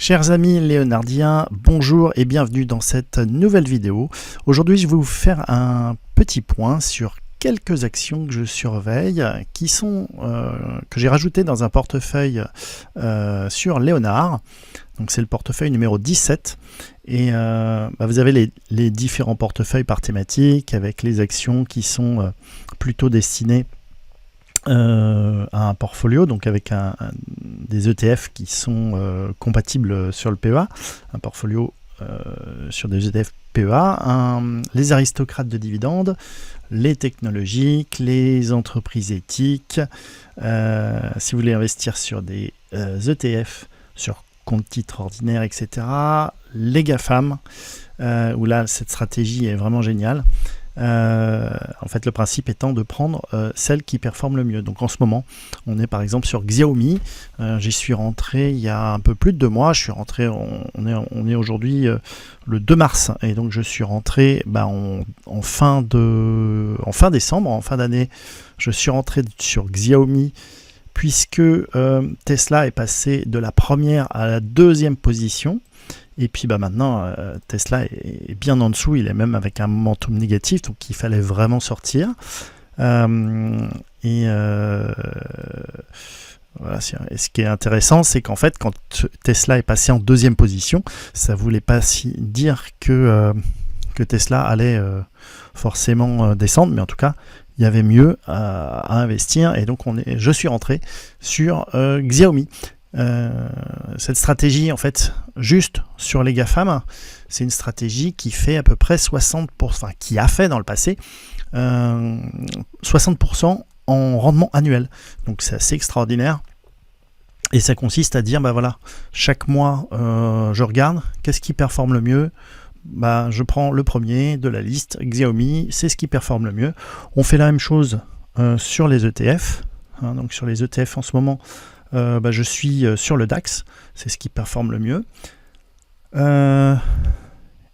Chers amis léonardiens, bonjour et bienvenue dans cette nouvelle vidéo. Aujourd'hui, je vais vous faire un petit point sur quelques actions que je surveille, qui sont que j'ai rajoutées dans un portefeuille sur Léonard. Donc c'est le portefeuille numéro 17. Et vous avez les différents portefeuilles par thématique, avec les actions qui sont plutôt destinées à un portfolio, donc avec des ETF qui sont compatibles sur le PEA, un portfolio sur des ETF PEA, les aristocrates de dividendes, les technologiques, les entreprises éthiques. Si vous voulez investir sur des ETF, sur compte titre ordinaire, etc., les GAFAM, où là cette stratégie est vraiment géniale. En fait, le principe étant de prendre celle qui performe le mieux. Donc en ce moment, on est par exemple sur Xiaomi. J'y suis rentré il y a un peu plus de 2 mois. Je suis rentré, on est aujourd'hui le 2 mars, et donc je suis rentré en fin décembre, en fin d'année. Je suis rentré sur Xiaomi puisque Tesla est passé de la première à la deuxième position. Et puis maintenant, Tesla est bien en dessous, il est même avec un momentum négatif, donc il fallait vraiment sortir. Voilà, et ce qui est intéressant, c'est qu'en fait, quand Tesla est passé en deuxième position, ça ne voulait pas dire que Tesla allait forcément descendre, mais en tout cas, il y avait mieux à investir. Et donc, je suis rentré sur Xiaomi. Cette stratégie, en fait, juste sur les GAFAM, c'est une stratégie qui fait à peu près 60%, enfin qui a fait dans le passé 60% en rendement annuel. Donc c'est assez extraordinaire. Et ça consiste à dire, voilà, chaque mois, je regarde qu'est-ce qui performe le mieux. Je prends le premier de la liste, Xiaomi, c'est ce qui performe le mieux. On fait la même chose sur les ETF. Donc sur les ETF en ce moment, je suis sur le DAX, c'est ce qui performe le mieux.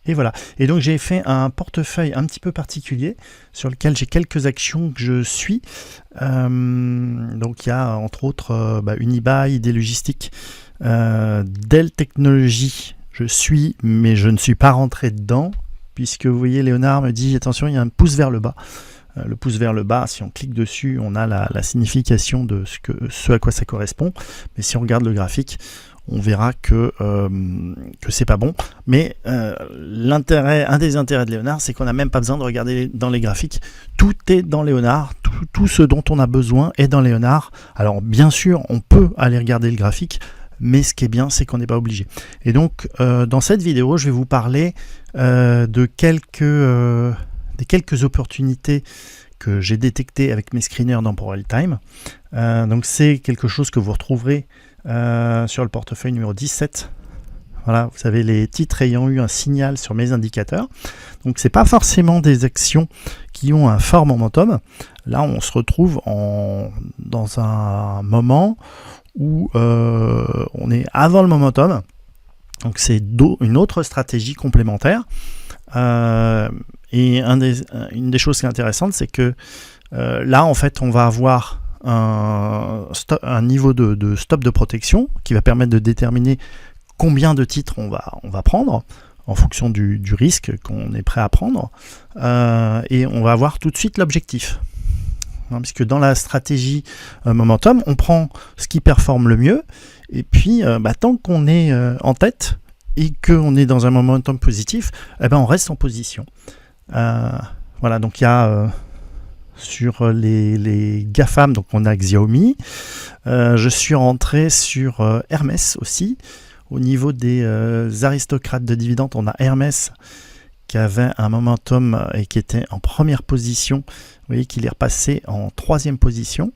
Et voilà. Et donc j'ai fait un portefeuille un petit peu particulier sur lequel j'ai quelques actions que je suis. Donc il y a entre autres Unibail, ID Logistique, Dell Technologies, je suis, mais je ne suis pas rentré dedans, puisque vous voyez, Léonard me dit attention, il y a un pouce vers le bas. Le pouce vers le bas, si on clique dessus, on a la signification de ce à quoi ça correspond. Mais si on regarde le graphique, on verra que c'est pas bon. Mais un des intérêts de Léonard, c'est qu'on n'a même pas besoin de regarder dans les graphiques. Tout est dans Léonard, tout ce dont on a besoin est dans Léonard. Alors bien sûr, on peut aller regarder le graphique, mais ce qui est bien, c'est qu'on n'est pas obligé. Et donc, dans cette vidéo, je vais vous parler de quelques opportunités que j'ai détectées avec mes screeners dans ProRealTime. Donc c'est quelque chose que vous retrouverez sur le portefeuille numéro 17. Voilà, vous avez les titres ayant eu un signal sur mes indicateurs. Donc c'est pas forcément des actions qui ont un fort momentum. Là, on se retrouve dans un moment où on est avant le momentum. Donc c'est une autre stratégie complémentaire. Et une des choses qui est intéressante, c'est que là, en fait, on va avoir un niveau de stop de protection qui va permettre de déterminer combien de titres on va prendre en fonction du risque qu'on est prêt à prendre. Et on va avoir tout de suite l'objectif. Puisque dans la stratégie momentum, on prend ce qui performe le mieux. Et puis, tant qu'on est en tête et qu'on est dans un momentum positif, on reste en position. Voilà, donc il y a sur les GAFAM, donc on a Xiaomi. Je suis rentré sur Hermès aussi. Au niveau des aristocrates de dividendes, on a Hermès qui avait un momentum et qui était en première position. Vous voyez qu'il est repassé en 3e position.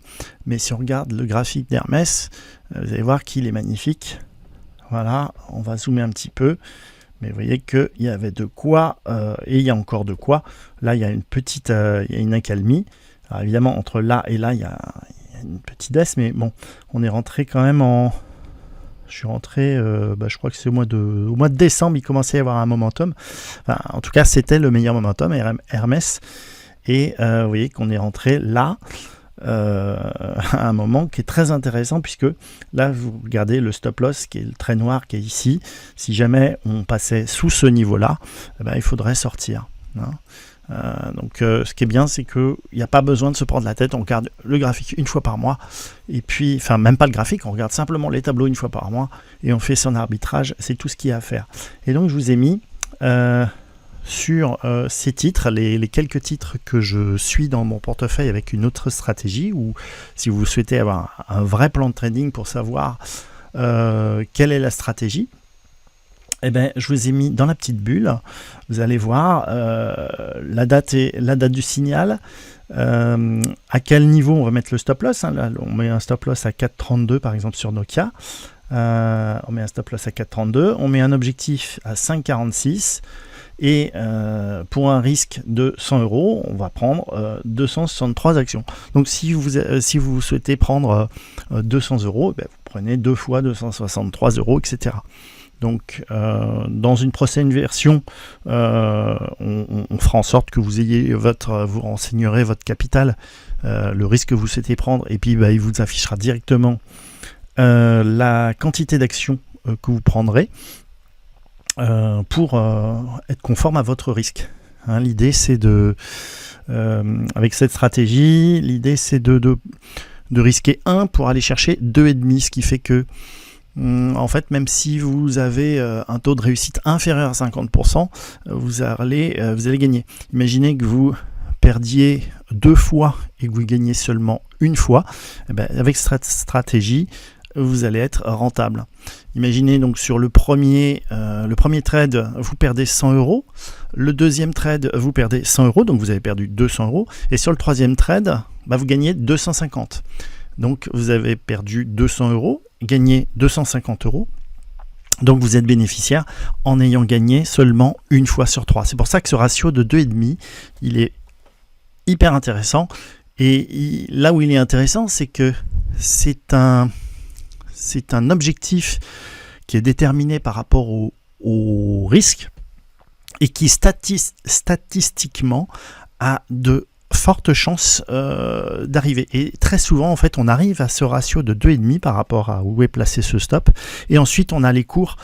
Mais si on regarde le graphique d'Hermès, vous allez voir qu'il est magnifique. Voilà, on va zoomer un petit peu. Mais vous voyez qu'il y avait de quoi, et il y a encore de quoi. Là, il y a une accalmie. Alors évidemment, entre là et là, il y a une petite baisse. Mais bon, on est rentré quand même Je suis rentré, je crois que c'est au mois de décembre, il commençait à y avoir un momentum. Enfin, en tout cas, c'était le meilleur momentum, Hermès. Et vous voyez qu'on est rentré là. à un moment qui est très intéressant, puisque là vous regardez le stop loss qui est le trait noir qui est ici. Si jamais on passait sous ce niveau là, il faudrait sortir, hein. Donc ce qui est bien, c'est qu'il n'y a pas besoin de se prendre la tête. On regarde le graphique une fois par mois, et puis, enfin même pas le graphique, on regarde simplement les tableaux une fois par mois, et on fait son arbitrage. C'est tout ce qu'il y a à faire. Et donc je vous ai mis sur ces titres, les quelques titres que je suis dans mon portefeuille avec une autre stratégie, ou si vous souhaitez avoir un vrai plan de trading pour savoir quelle est la stratégie, je vous ai mis dans la petite bulle. Vous allez voir la date du signal, à quel niveau on va mettre le stop loss, hein. Là, on met un stop loss à 4,32 par exemple sur Nokia. On met un stop loss à 4,32, on met un objectif à 5,46, et pour un risque de 100 €, on va prendre 263 actions. Donc si vous souhaitez prendre 200 €, vous prenez 2 fois 263 €, etc. Donc dans une prochaine version, on fera en sorte que vous ayez vous renseignerez votre capital, le risque que vous souhaitez prendre, et puis il vous affichera directement la quantité d'actions que vous prendrez pour être conforme à votre risque, hein. L'idée c'est avec cette stratégie, l'idée c'est de risquer 1 pour aller chercher 2,5, ce qui fait que en fait, même si vous avez un taux de réussite inférieur à 50%, vous allez gagner. Imaginez que vous perdiez 2 fois et que vous gagnez seulement 1 fois. Avec cette stratégie, vous allez être rentable. Imaginez donc sur le premier trade, vous perdez 100 €. Le deuxième trade, vous perdez 100 €, donc vous avez perdu 200 €. Et sur le troisième trade, vous gagnez 250. Donc vous avez perdu 200 €, gagné 250 €. Donc vous êtes bénéficiaire en ayant gagné seulement 1 fois sur 3. C'est pour ça que ce ratio de 2,5, il est hyper intéressant. Et là où il est intéressant, c'est que c'est un objectif qui est déterminé par rapport au risque, et qui statistiquement a de fortes chances d'arriver. Et très souvent, en fait, on arrive à ce ratio de 2,5 par rapport à où est placé ce stop. Et ensuite, on a les cours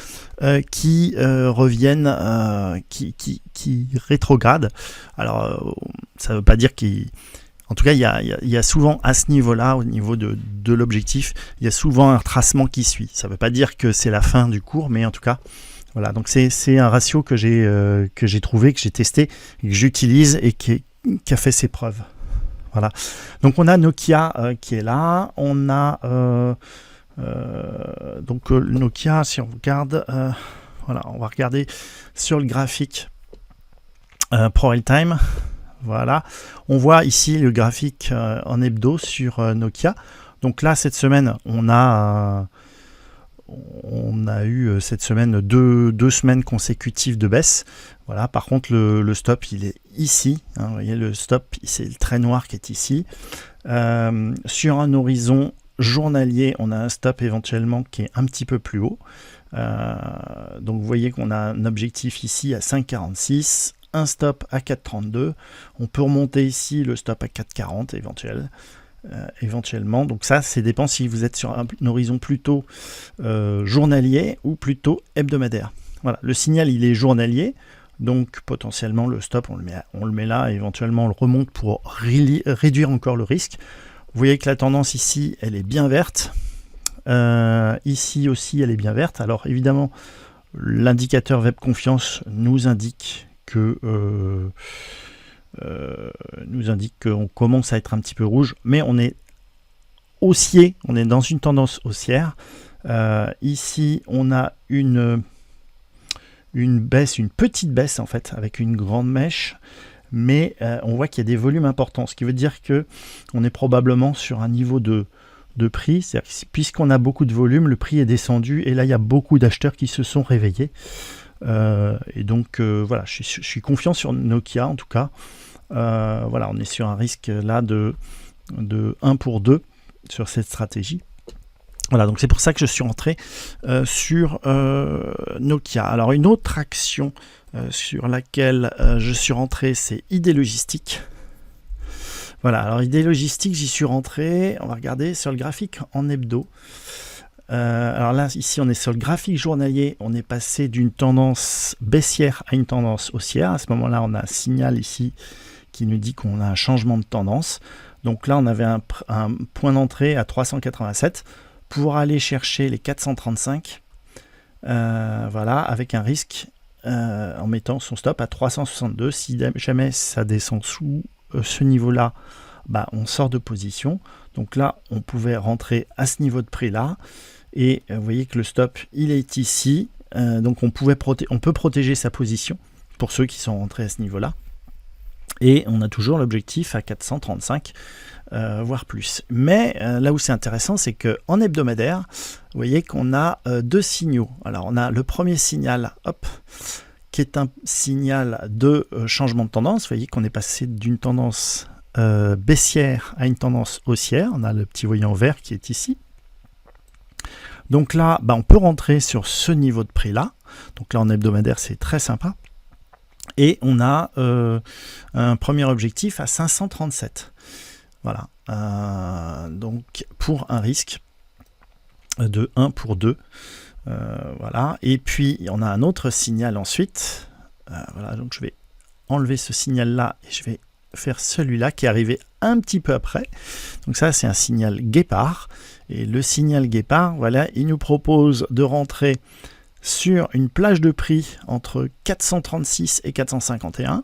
qui reviennent, qui rétrogradent. Alors, ça ne veut pas dire en tout cas, il y a souvent à ce niveau-là, au niveau de l'objectif, il y a souvent un retracement qui suit. Ça ne veut pas dire que c'est la fin du cours, mais en tout cas, voilà. Donc c'est un ratio que j'ai trouvé, que j'ai testé, que j'utilise et qui a fait ses preuves. Voilà. Donc on a Nokia qui est là. On a donc Nokia, si on regarde, voilà, on va regarder sur le graphique ProRealTime. Voilà, on voit ici le graphique en hebdo sur Nokia. Donc là, cette semaine, on a eu cette semaine deux semaines consécutives de baisse. Voilà, par contre, le stop, il est ici, hein, vous voyez, le stop, c'est le trait noir qui est ici. Sur un horizon journalier, on a un stop éventuellement qui est un petit peu plus haut. Donc vous voyez qu'on a un objectif ici à 5,46, un stop à 4,32. On peut remonter ici le stop à 4,40 éventuellement. Donc ça dépend si vous êtes sur un horizon plutôt journalier ou plutôt hebdomadaire. Voilà, le signal il est journalier, donc potentiellement le stop on le met là, et éventuellement on le remonte pour réduire encore le risque. Vous voyez que la tendance ici elle est bien verte, ici aussi elle est bien verte. Alors évidemment l'indicateur Web Confiance nous indique qu'on commence à être un petit peu rouge, mais on est haussier, on est dans une tendance haussière. Ici on a une baisse, une petite baisse en fait, avec une grande mèche, mais on voit qu'il y a des volumes importants, ce qui veut dire que on est probablement sur un niveau de prix, c'est-à-dire que puisqu'on a beaucoup de volume, le prix est descendu, et là il y a beaucoup d'acheteurs qui se sont réveillés. Et donc voilà, je suis confiant sur Nokia en tout cas. Voilà, on est sur un risque là de 1 pour 2 sur cette stratégie. Voilà, donc c'est pour ça que je suis rentré sur Nokia. Alors une autre action sur laquelle je suis rentré, c'est ID Logistique. Voilà, alors idée logistique, j'y suis rentré. On va regarder sur le graphique en hebdo. Alors là, ici, on est sur le graphique journalier. On est passé d'une tendance baissière à une tendance haussière. À ce moment-là, on a un signal ici qui nous dit qu'on a un changement de tendance. Donc là, on avait un point d'entrée à 387 pour aller chercher les 435. Voilà, avec un risque en mettant son stop à 362. Si jamais ça descend sous ce niveau-là, bah, on sort de position. Donc là, on pouvait rentrer à ce niveau de prix-là. Et vous voyez que le stop, il est ici. Donc on peut protéger sa position pour ceux qui sont rentrés à ce niveau-là. Et on a toujours l'objectif à 435, voire plus. Mais là où c'est intéressant, c'est qu'en hebdomadaire, vous voyez qu'on a deux signaux. Alors on a le premier signal, hop, qui est un signal de changement de tendance. Vous voyez qu'on est passé d'une tendance baissière à une tendance haussière. On a le petit voyant vert qui est ici. Donc là, bah, on peut rentrer sur ce niveau de prix-là. Donc là, en hebdomadaire, c'est très sympa. Et on a un premier objectif à 537. Voilà. Donc pour un risque de 1 pour 2. Voilà. Et puis, on a un autre signal ensuite. Voilà. Donc je vais enlever ce signal-là et je vais faire celui-là qui est arrivé un petit peu après. Donc ça, c'est un signal guépard. Et le signal guépard, voilà, il nous propose de rentrer sur une plage de prix entre 436 et 451.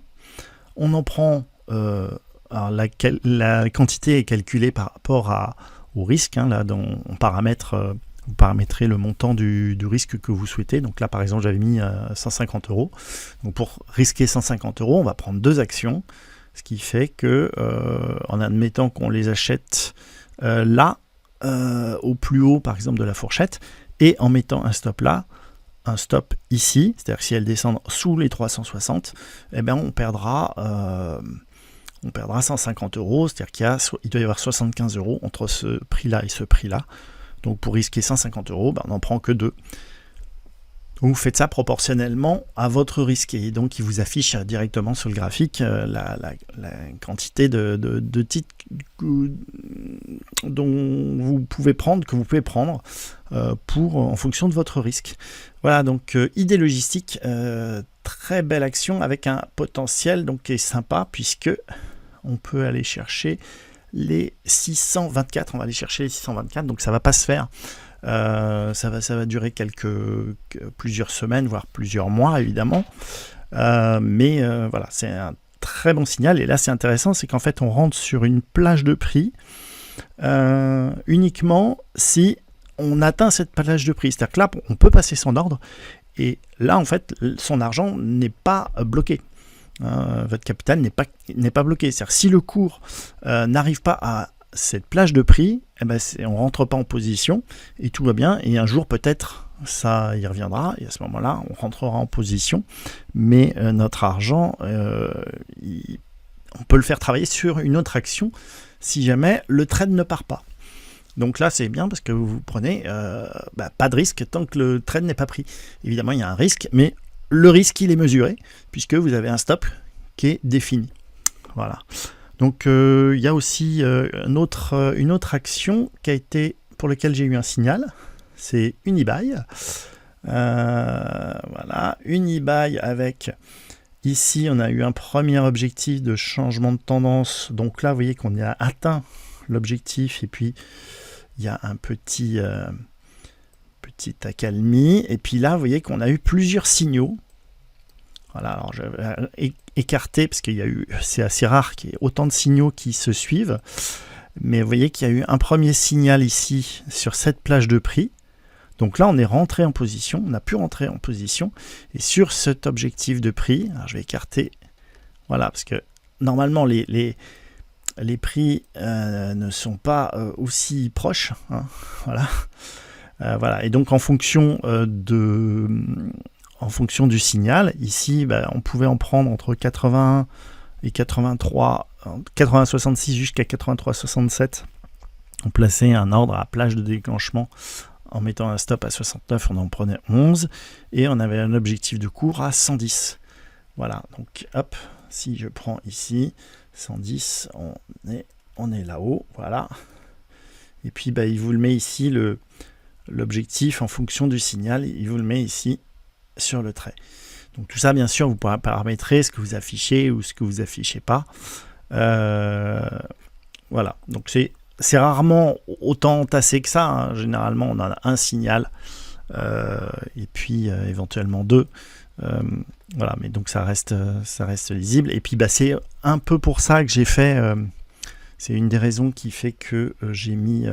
On en prend, alors la quantité est calculée par rapport au risque, hein, là, dont on paramètre, vous paramétrez le montant du risque que vous souhaitez. Donc là, par exemple, j'avais mis 150 €. Donc pour risquer 150 €, on va prendre deux actions, ce qui fait que, en admettant qu'on les achète là, au plus haut, par exemple, de la fourchette, et en mettant un stop là, un stop ici, c'est-à-dire que si elle descend sous les 360, eh bien on perdra 150 €, c'est-à-dire qu'il doit y avoir 75 € entre ce prix-là et ce prix-là. Donc pour risquer 150 €, ben on n'en prend que deux. Donc vous faites ça proportionnellement à votre risque, et donc il vous affiche directement sur le graphique la quantité de titres dont vous pouvez prendre, que vous pouvez prendre en fonction de votre risque. Voilà, donc idée logistique, très belle action avec un potentiel donc qui est sympa, puisque on peut aller chercher les 624. On va aller chercher les 624, donc ça va pas se faire. Ça va durer plusieurs semaines, voire plusieurs mois, évidemment. Mais voilà, c'est un très bon signal. Et là, c'est intéressant, c'est qu'en fait, on rentre sur une plage de prix uniquement si on atteint cette plage de prix. C'est-à-dire que là, on peut passer son ordre. Et là, en fait, son argent n'est pas bloqué. Votre capital n'est pas bloqué. C'est-à-dire que si le cours n'arrive pas à cette plage de prix, eh ben on rentre pas en position et tout va bien, et un jour peut-être ça y reviendra, et à ce moment-là on rentrera en position, mais notre argent on peut le faire travailler sur une autre action si jamais le trade ne part pas. Donc là c'est bien parce que vous prenez pas de risque tant que le trade n'est pas pris. Évidemment il y a un risque, mais le risque il est mesuré puisque vous avez un stop qui est défini. Voilà. Donc il y a aussi une autre action pour laquelle j'ai eu un signal, c'est Unibail. Voilà, Unibail avec, ici on a eu un premier objectif de changement de tendance. Donc là vous voyez qu'on a atteint l'objectif, et puis il y a un petit accalmie. Et puis là vous voyez qu'on a eu plusieurs signaux. Voilà, alors je vais écarter parce c'est assez rare qu'il y ait autant de signaux qui se suivent. Mais vous voyez qu'il y a eu un premier signal ici sur cette plage de prix. Donc là, on est rentré en position, on a pu rentrer en position. Et sur cet objectif de prix, alors je vais écarter, voilà, parce que normalement les prix ne sont pas aussi proches. Hein, voilà. Voilà. Et donc en fonction du signal, ici, on pouvait en prendre entre 81 et 83, 80,66 jusqu'à 83,67. On plaçait un ordre à plage de déclenchement en mettant un stop à 69, on en prenait 11, et on avait un objectif de cours à 110. Voilà, donc hop, si je prends ici, 110, on est là-haut, voilà. Et puis il vous le met ici, l'objectif en fonction du signal, il vous le met ici sur le trait. Donc tout ça, bien sûr, vous pourrez paramétrer ce que vous affichez ou ce que vous affichez pas. Voilà, donc c'est rarement autant tassé que ça, hein. Généralement on a un signal et puis éventuellement deux, voilà, mais donc ça reste lisible. Et puis c'est un peu pour ça que j'ai fait, c'est une des raisons qui fait que j'ai mis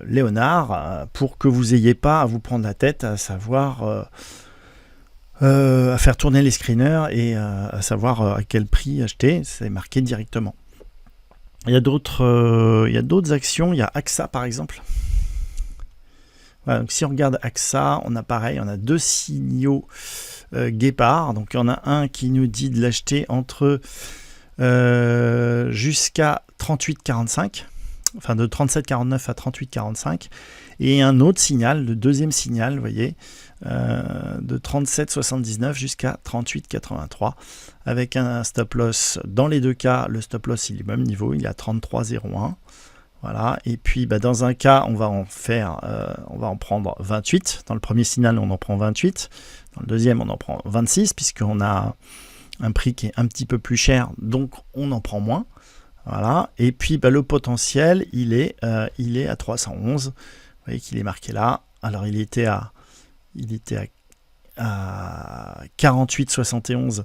Léonard, pour que vous n'ayez pas à vous prendre la tête à savoir à faire tourner les screeners et à savoir à quel prix acheter. C'est marqué directement. Il y a d'autres actions. Il y a AXA par exemple. Voilà, donc si on regarde AXA, on a deux signaux guépard. Donc il y en a un qui nous dit de l'acheter entre jusqu'à 38,45, enfin de 37,49 à 38,45, et un autre signal, le deuxième signal, vous voyez, de 37,79 jusqu'à 38,83, avec un stop loss. Dans les deux cas, le stop loss il est au même niveau, il est à 33,01. Voilà, et puis dans un cas, on va en prendre 28. Dans le premier signal, on en prend 28. Dans le deuxième, on en prend 26, puisqu'on a un prix qui est un petit peu plus cher, donc on en prend moins. Voilà, et puis le potentiel, il est à 311. Vous voyez qu'il est marqué là. Alors il était à 48,71.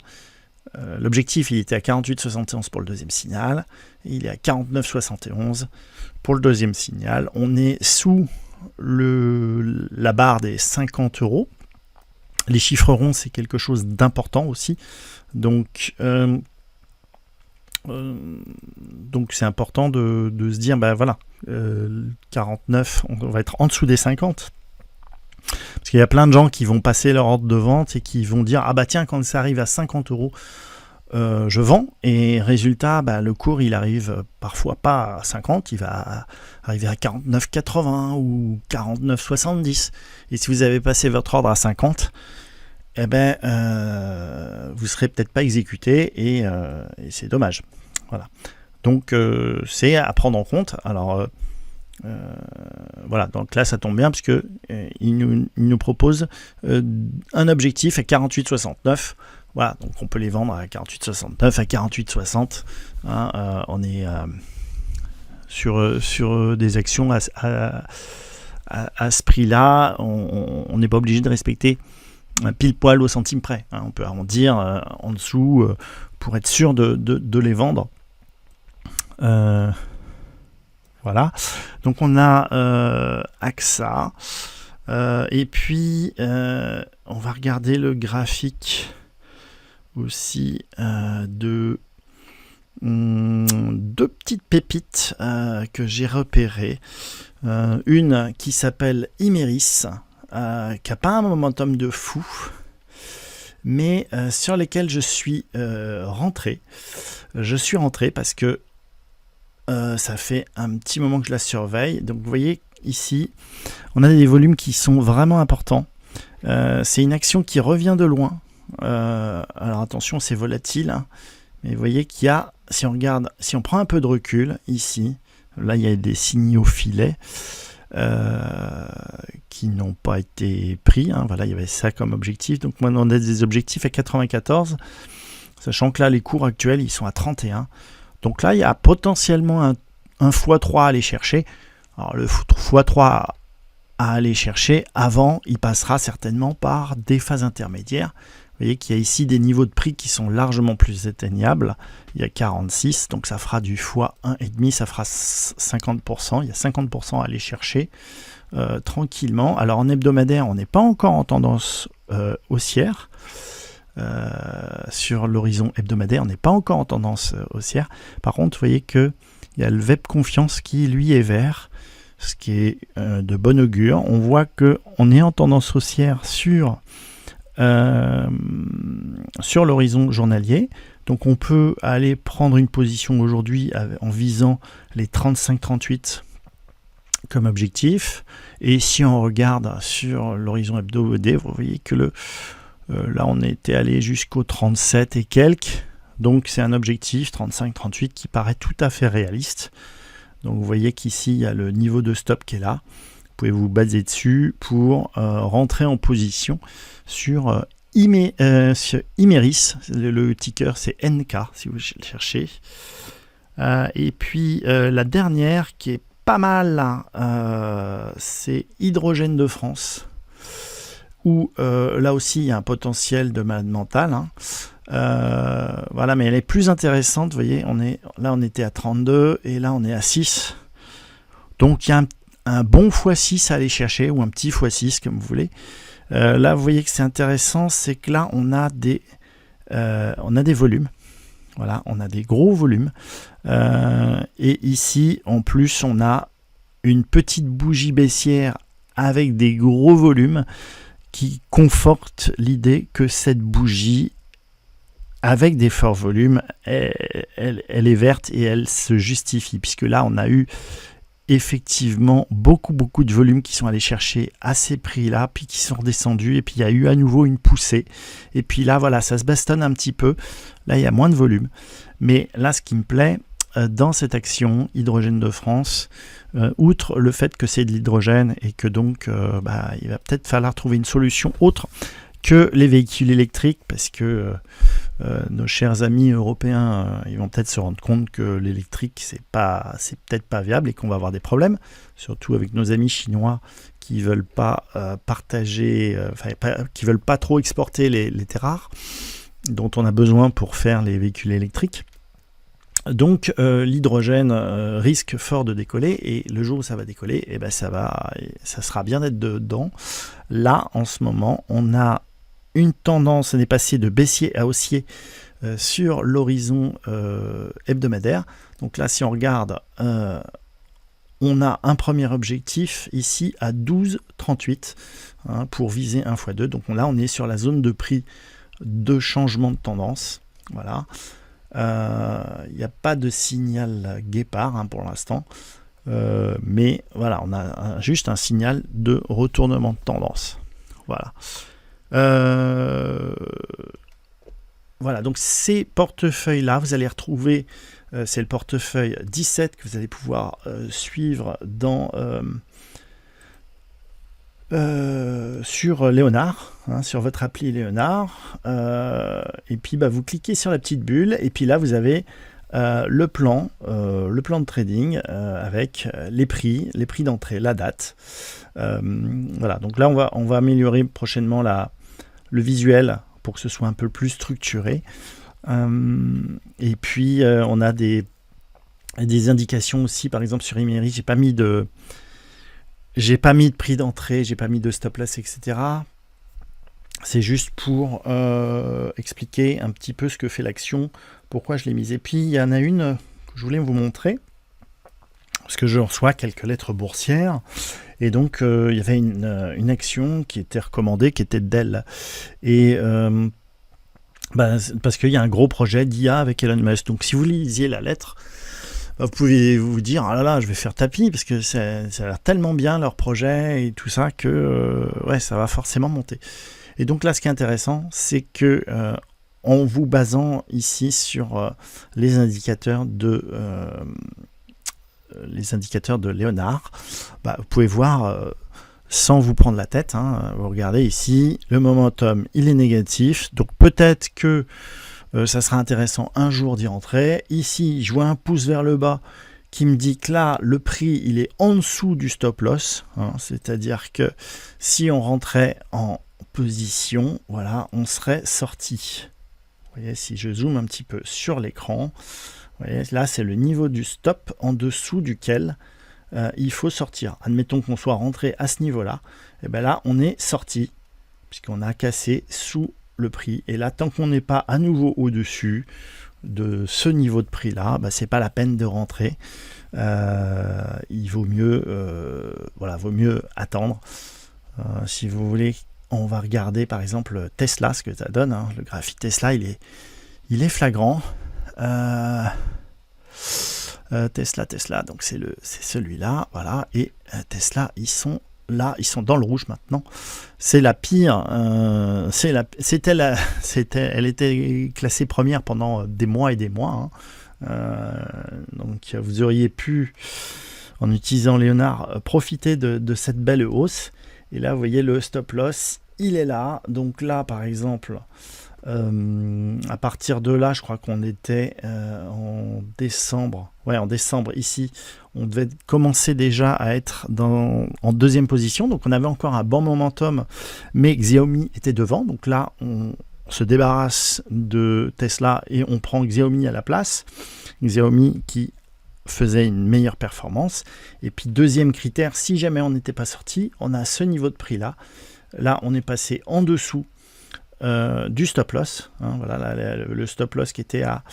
L'objectif, il était à 48,71 pour le deuxième signal. Il est à 49,71 pour le deuxième signal. On est sous la barre des 50 €. Les chiffres ronds, c'est quelque chose d'important aussi. Donc c'est important de se dire, voilà, 49, on va être en dessous des 50. Parce qu'il y a plein de gens qui vont passer leur ordre de vente et qui vont dire, tiens, quand ça arrive à 50 €, je vends. Et résultat, le cours, il arrive parfois pas à 50, il va arriver à 49,80 ou 49,70. Et si vous avez passé votre ordre à 50, vous serez peut-être pas exécuté et c'est dommage. Voilà. Donc c'est à prendre en compte. Alors voilà, donc là ça tombe bien parce que il nous propose un objectif à 48,69. Voilà, donc on peut les vendre à 48,69, à 48,60. Hein, on est sur des actions à ce prix-là. On n'est pas obligé de respecter pile poil au centime près. Hein, on peut arrondir en dessous pour être sûr de les vendre. Voilà, donc on a AXA, et puis on va regarder le graphique aussi de deux petites pépites que j'ai repérées. Une qui s'appelle Imerys, qui n'a pas un momentum de fou, mais sur lesquels je suis rentré. Je suis rentré parce que ça fait un petit moment que je la surveille. Donc vous voyez ici, on a des volumes qui sont vraiment importants. C'est une action qui revient de loin. Alors attention, c'est volatile, hein. Mais vous voyez qu'il y a, si on regarde, si on prend un peu de recul ici, là il y a des signaux filets qui n'ont pas été pris, hein. Voilà, il y avait ça comme objectif. Donc maintenant on a des objectifs à 94, sachant que là les cours actuels ils sont à 31. Donc là il y a potentiellement un x3 à aller chercher. Alors le x3 à aller chercher, avant il passera certainement par des phases intermédiaires. Vous voyez qu'il y a ici des niveaux de prix qui sont largement plus atteignables. Il y a 46, donc ça fera du x1,5, ça fera 50%. Il y a 50% à aller chercher tranquillement. Alors en hebdomadaire, on n'est pas encore en tendance haussière. Sur l'horizon hebdomadaire, on n'est pas encore en tendance haussière. Par contre, vous voyez qu'il y a le web confiance qui, lui, est vert, ce qui est de bon augure. On voit qu'on est en tendance haussière sur l'horizon journalier. Donc on peut aller prendre une position aujourd'hui en visant les 35-38 comme objectif. Et si on regarde sur l'horizon hebdomadaire, vous voyez que là on était allé jusqu'au 37 et quelques. Donc c'est un objectif 35-38 qui paraît tout à fait réaliste. Donc vous voyez qu'ici il y a le niveau de stop qui est là. Vous pouvez vous baser dessus pour rentrer en position sur Imerys. Le ticker c'est NK si vous le cherchez. Et puis la dernière qui est pas mal, c'est Hydrogène de France, où là aussi il y a un potentiel de malade mental. Voilà, mais elle est plus intéressante. Vous voyez, là on était à 32 et là on est à 6. Donc il y a un bon x6 à aller chercher, ou un petit x6 comme vous voulez. Là vous voyez que c'est intéressant, c'est que là on a des volumes. Voilà, on a des gros volumes. Et ici, en plus, on a une petite bougie baissière avec des gros volumes qui conforte l'idée que cette bougie, avec des forts volumes, elle est verte et elle se justifie. Puisque là, on a eu effectivement beaucoup de volumes qui sont allés chercher à ces prix-là, puis qui sont redescendus, et puis il y a eu à nouveau une poussée. Et puis là, voilà, ça se bastonne un petit peu. Là, il y a moins de volume. Mais là, ce qui me plaît dans cette action Hydrogène de France, outre le fait que c'est de l'hydrogène et que donc il va peut-être falloir trouver une solution autre que les véhicules électriques, parce que nos chers amis européens, ils vont peut-être se rendre compte que l'électrique, c'est peut-être pas viable et qu'on va avoir des problèmes, surtout avec nos amis chinois qui veulent pas partager, qui veulent pas trop exporter les terres rares dont on a besoin pour faire les véhicules électriques. Donc l'hydrogène risque fort de décoller, et le jour où ça va décoller, ça sera bien d'être dedans. Là, en ce moment, on a une tendance, on est passé de baissier à haussier sur l'horizon hebdomadaire. Donc là, si on regarde, on a un premier objectif ici à 12,38 pour viser 1 x 2. Donc là, on est sur la zone de prix de changement de tendance. Voilà. Il n'y a pas de signal guépard pour l'instant. Mais voilà, on a juste un signal de retournement de tendance. Voilà. Voilà, donc ces portefeuilles-là, vous allez retrouver, c'est le portefeuille 17 que vous allez pouvoir suivre sur Léonard, sur votre appli Léonard. Et puis vous cliquez sur la petite bulle, et puis là vous avez le plan de trading avec les prix d'entrée, la date. Voilà, donc là on va améliorer prochainement le visuel pour que ce soit un peu plus structuré. Et puis on a des indications aussi, par exemple sur Imerys, j'ai pas mis de prix d'entrée, j'ai pas mis de stop loss, etc. C'est juste pour expliquer un petit peu ce que fait l'action, pourquoi je l'ai mise. Et puis il y en a une que je voulais vous montrer, parce que je reçois quelques lettres boursières, et donc il y avait une action qui était recommandée, qui était Dell, et parce qu'il y a un gros projet d'IA avec Elon Musk. Donc si vous lisiez la lettre, vous pouvez vous dire, ah là là, je vais faire tapis, parce que ça a l'air tellement bien leur projet et tout ça, que ça va forcément monter. Et donc là, ce qui est intéressant, c'est que en vous basant ici sur les indicateurs de Léonard, vous pouvez voir sans vous prendre la tête. Vous regardez ici, le momentum, il est négatif, donc peut-être que ça sera intéressant un jour d'y rentrer. Ici, je vois un pouce vers le bas qui me dit que là, le prix, il est en dessous du stop loss. C'est-à-dire que si on rentrait en position, voilà, on serait sorti. Vous voyez, si je zoome un petit peu sur l'écran, vous voyez, là, c'est le niveau du stop en dessous duquel il faut sortir. Admettons qu'on soit rentré à ce niveau-là. Et bien là, on est sorti, puisqu'on a cassé sous le prix. Et là, tant qu'on n'est pas à nouveau au-dessus de ce niveau de prix-là, c'est pas la peine de rentrer. Il vaut mieux, vaut mieux attendre. Si vous voulez, on va regarder par exemple Tesla, ce que ça donne. Le graphique Tesla, il est flagrant. Tesla, donc c'est celui-là, voilà. Et Tesla, ils sont là, ils sont dans le rouge maintenant. C'est la pire. Elle était classée première pendant des mois et des mois. Donc vous auriez pu, en utilisant Léonard, profiter de cette belle hausse. Et là, vous voyez le stop loss, il est là. Donc là, par exemple, à partir de là, je crois qu'on était en décembre. Ouais, en décembre, ici, on devait commencer déjà à être en deuxième position. Donc on avait encore un bon momentum, mais Xiaomi était devant. Donc là, on se débarrasse de Tesla et on prend Xiaomi à la place. Xiaomi qui faisait une meilleure performance. Et puis deuxième critère, si jamais on n'était pas sorti, on a ce niveau de prix là. Là, on est passé en dessous du stop loss. Voilà, le stop loss qui était à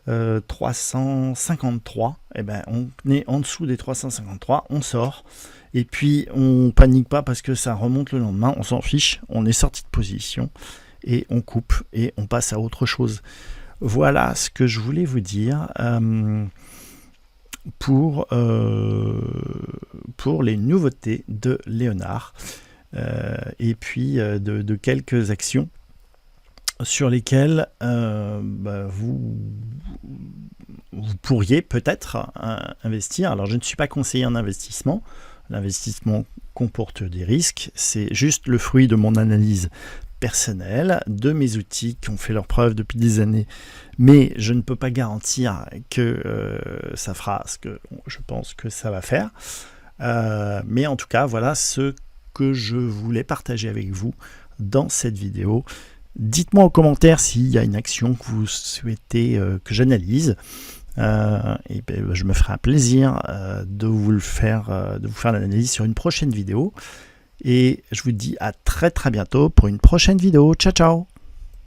353. Et ben, on est en dessous des 353, on sort. Et puis, on panique pas parce que ça remonte le lendemain. On s'en fiche. On est sorti de position et on coupe et on passe à autre chose. Voilà ce que je voulais vous dire. Pour les nouveautés de Léonard et puis de quelques actions sur lesquelles vous pourriez peut-être investir. Alors je ne suis pas conseiller en investissement. L'investissement comporte des risques. C'est juste le fruit de mon analyse personnelle, de mes outils qui ont fait leurs preuves depuis des années, mais je ne peux pas garantir que ça fera ce que je pense que ça va faire. Mais en tout cas, voilà ce que je voulais partager avec vous dans cette vidéo. Dites-moi en commentaire s'il y a une action que vous souhaitez que j'analyse. Et ben, je me ferai un plaisir de vous faire l'analyse sur une prochaine vidéo. Et je vous dis à très bientôt pour une prochaine vidéo. Ciao, ciao!